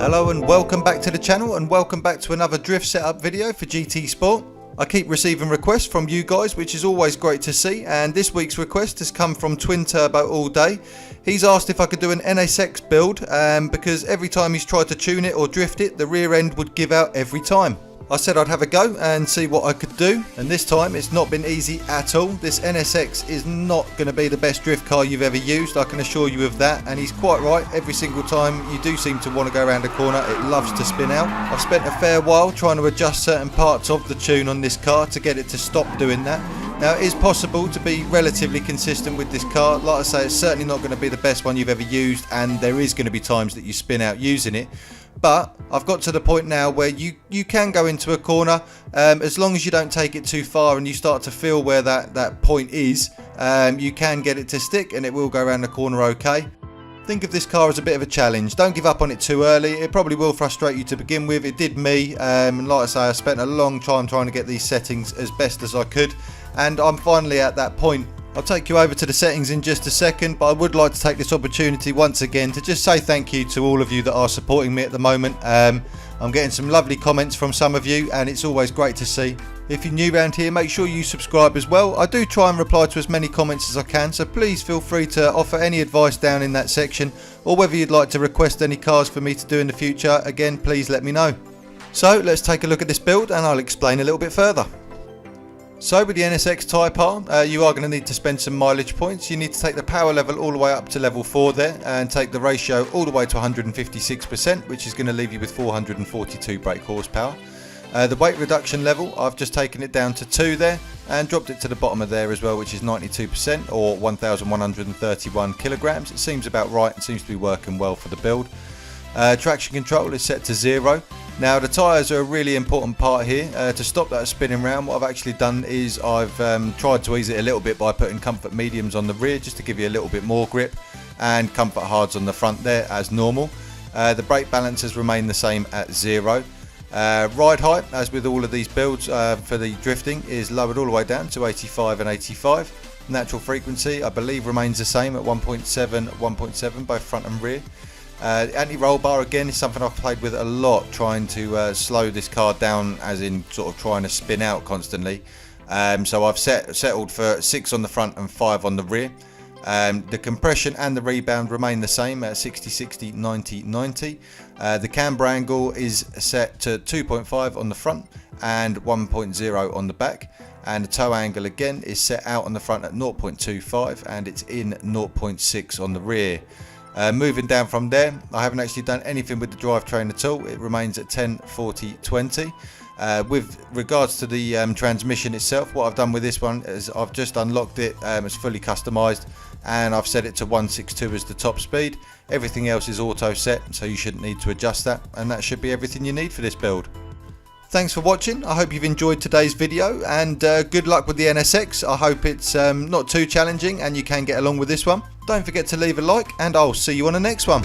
Hello and welcome back to the channel, and welcome back to another drift setup video for GT Sport. I keep receiving requests from you guys, which is always great to see, and this week's request has come from Twin Turbo All Day. He's asked if I could do an NSX build because every time he's tried to tune it or drift it, the rear end would give out every time. I said I'd have a go and see what I could do, and this time it's not been easy at all. This NSX is not going to be the best drift car you've ever used, I can assure you of that, and he's quite right. Every single time you do seem to want to go around a corner, it loves to spin out. I've spent a fair while trying to adjust certain parts of the tune on this car to get it to stop doing that. Now, it is possible to be relatively consistent with this car. Like I say, it's certainly not going to be the best one you've ever used, and there is going to be times that you spin out using it. But I've got to the point now where you can go into a corner as long as you don't take it too far and you start to feel where that point is. You can get it to stick and it will go around the corner okay. Think of this car as a bit of a challenge. Don't give up on it too early. It probably will frustrate you to begin with. It did me, and like I say, I spent a long time trying to get these settings as best as I could, and I'm finally at that point. I'll take you over to the settings in just a second, but I would like to take this opportunity once again to just say thank you to all of you that are supporting me at the moment. I'm getting some lovely comments from some of you, and it's always great to see. If you're new around here, make sure you subscribe as well. I do try and reply to as many comments as I can, so please feel free to offer any advice down in that section, or whether you'd like to request any cars for me to do in the future, again, please let me know. So let's take a look at this build and I'll explain a little bit further. So with the NSX Type R, you are going to need to spend some mileage points. You need to take the power level all the way up to level 4 there, and take the ratio all the way to 156%, which is going to leave you with 442 brake horsepower. The weight reduction level, I've just taken it down to 2 there, and dropped it to the bottom of there as well, which is 92%, or 1,131 kilograms. It seems about right and seems to be working well for the build. Traction control is set to 0. Now, the tyres are a really important part here. To stop that spinning round, what I've actually done is I've tried to ease it a little bit by putting comfort mediums on the rear, just to give you a little bit more grip, and comfort hards on the front there as normal. The brake balances remain the same at 0. Ride height, as with all of these builds for the drifting, is lowered all the way down to 85 and 85. Natural frequency, I believe, remains the same at 1.7, both front and rear. Anti-roll bar, again, is something I've played with a lot, trying to slow this car down, as in sort of trying to spin out constantly. So I've settled for 6 on the front and 5 on the rear. The compression and the rebound remain the same at 60, 60, 90, 90. The camber angle is set to 2.5 on the front and 1.0 on the back. And the toe angle, again, is set out on the front at 0.25 and it's in 0.6 on the rear. Moving down from there, I haven't actually done anything with the drivetrain at all. It remains at 10, 40, 20. With regards to the transmission itself, what I've done with this one is I've just unlocked it. It's fully customized, and I've set it to 162 as the top speed. Everything else is auto set, so you shouldn't need to adjust that, and that should be everything you need for this build. Thanks for watching. I hope you've enjoyed today's video, and good luck with the NSX. I hope it's not too challenging and you can get along with this one. Don't forget to leave a like, and I'll see you on the next one.